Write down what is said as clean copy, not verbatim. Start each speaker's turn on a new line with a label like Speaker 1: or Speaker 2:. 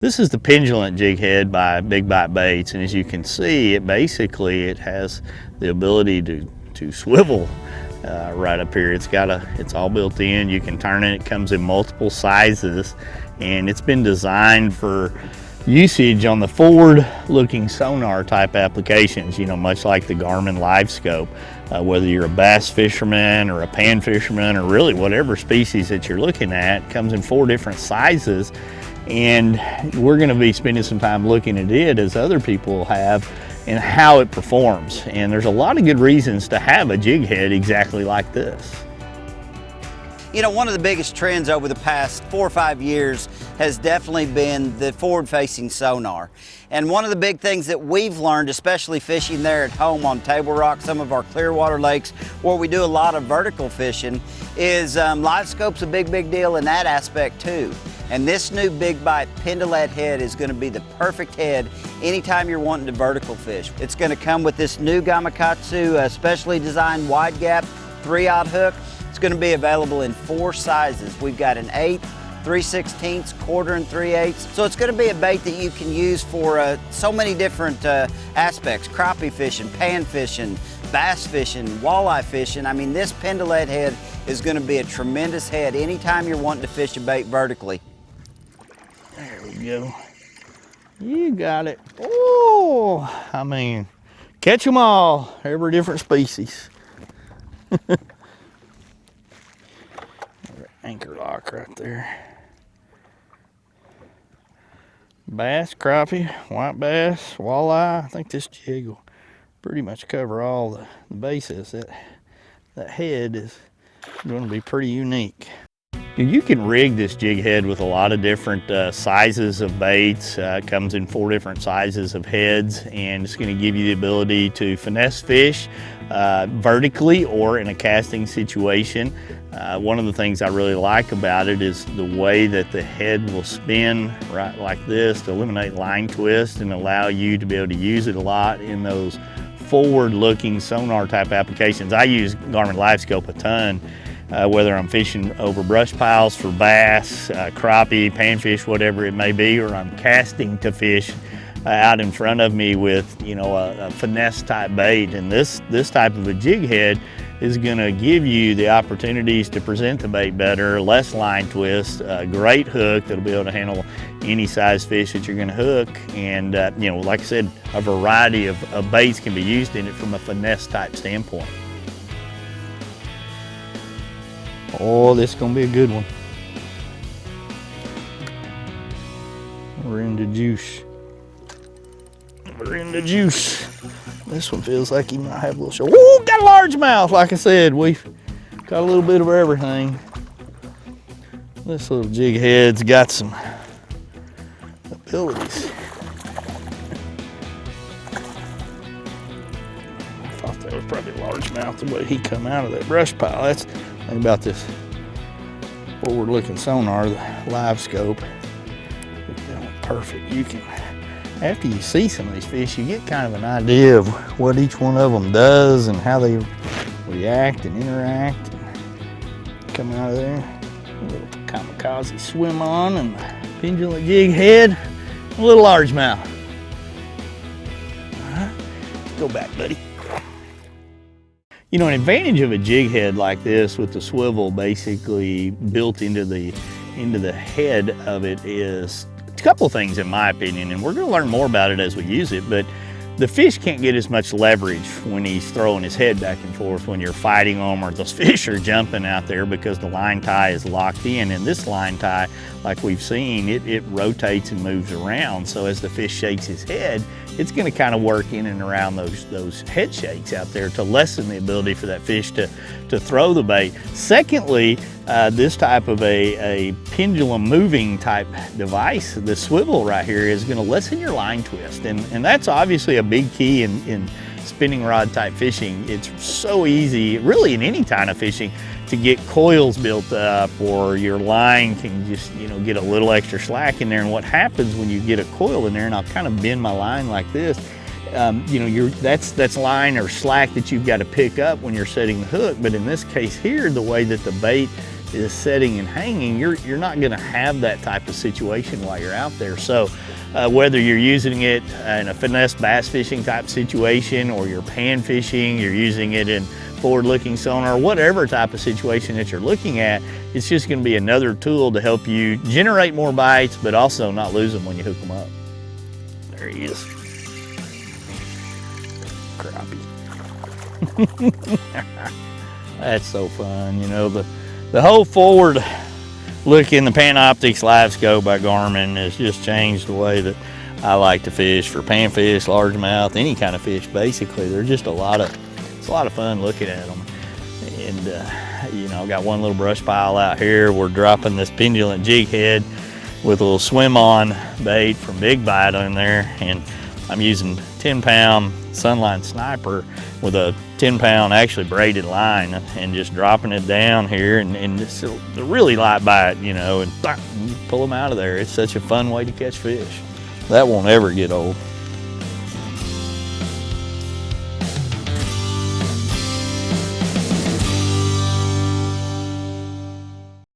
Speaker 1: This is the Pendulate jig head by Big Bite Baits, and as you can see, it has the ability to swivel right up here. It's all built in. You can turn it. It comes in multiple sizes, and it's been designed for usage on the forward-looking sonar type applications. You know, much like the Garmin LiveScope. Whether you're a bass fisherman or a pan fisherman or really whatever species that you're looking at, it comes in 4 different sizes. And we're going to be spending some time looking at it, as other people have, and how it performs. And there's a lot of good reasons to have a jig head exactly like this.
Speaker 2: You know, one of the biggest trends over the past 4 or 5 years has definitely been the forward-facing sonar. And one of the big things that we've learned, especially fishing there at home on Table Rock, some of our clear water lakes, where we do a lot of vertical fishing, is LiveScope's a big deal in that aspect too. And this new Big Bite Pendulate head is going to be the perfect head anytime you're wanting to vertical fish. It's going to come with this new Gamakatsu specially designed wide gap 3/0 hook. It's going to be available in 4 sizes. We've got an 1/8, 3/16, 1/4, and 3/8. So it's going to be a bait that you can use for so many different aspects: crappie fishing, pan fishing, bass fishing, walleye fishing. I mean, this Pendulate head is going to be a tremendous head anytime you're wanting to fish a bait vertically.
Speaker 1: There we go. You got it. Oh, I mean, catch them all, every different species. Anchor lock right there. Bass, crappie, white bass, walleye. I think this jig will pretty much cover all the bases. That head is going to be pretty unique. You can rig this jig head with a lot of different sizes of baits. It comes in 4 different sizes of heads, and it's going to give you the ability to finesse fish vertically or in a casting situation. One of the things I really like about it is the way that the head will spin right like this to eliminate line twist and allow you to be able to use it a lot in those forward-looking sonar type applications. I use Garmin LiveScope a ton. Whether I'm fishing over brush piles for bass, crappie, panfish, whatever it may be, or I'm casting to fish out in front of me with, you know, a finesse type bait. And this type of a jig head is going to give you the opportunities to present the bait better, less line twist, a great hook that'll be able to handle any size fish that you're going to hook. And, you know, like I said, a variety of baits can be used in it from a finesse type standpoint. Oh, this is going to be a good one. We're into juice. We're into juice. This one feels like he might have a little short. Ooh, got a largemouth. Like I said, we've got a little bit of everything. This little jig head's got some abilities. I thought that was probably a largemouth the way he come out of that brush pile. That's the thing about this forward-looking sonar, the LiveScope. Perfect. You can, after you see some of these fish, you get kind of an idea of what each one of them does and how they react and interact and come out of there. A little kamikaze swim on and Pendulate jig head, a little largemouth. All right, let's go back, buddy. You know, an advantage of a jig head like this with the swivel basically built into the head of it is a couple of things in my opinion, and we're going to learn more about it as we use it, but the fish can't get as much leverage when he's throwing his head back and forth when you're fighting them, or those fish are jumping out there because the line tie is locked in. And this line tie, like we've seen, it rotates and moves around. So as the fish shakes his head, it's going to kind of work in and around those head shakes out there to lessen the ability for that fish to throw the bait. Secondly, this type of a pendulum moving type device, the swivel right here, is going to lessen your line twist, and that's obviously a big key in spinning rod type fishing. It's so easy, really in any kind of fishing, to get coils built up, or your line can just, you know, get a little extra slack in there. And what happens when you get a coil in there, and I'll kind of bend my line like this, you know, that's line or slack that you've got to pick up when you're setting the hook. But in this case here, the way that the bait is setting and hanging, you're not going to have that type of situation while you're out there. So whether you're using it in a finesse bass fishing type situation, or you're pan fishing, you're using it in forward-looking sonar, whatever type of situation that you're looking at, it's just going to be another tool to help you generate more bites, but also not lose them when you hook them up. There he is. Crappie. That's so fun. You know, the whole forward look in the Panoptix Live Scope by Garmin has just changed the way that I like to fish for panfish, largemouth, any kind of fish. Basically, they're just it's a lot of fun looking at them. And you know, got one little brush pile out here. We're dropping this Pendulate jig head with a little swim on bait from Big Bite on there, and I'm using 10-pound Sunline Sniper with a 10-pound actually braided line, and just dropping it down here, and it's a really light bite, you know, and pull them out of there. It's such a fun way to catch fish. That won't ever get old.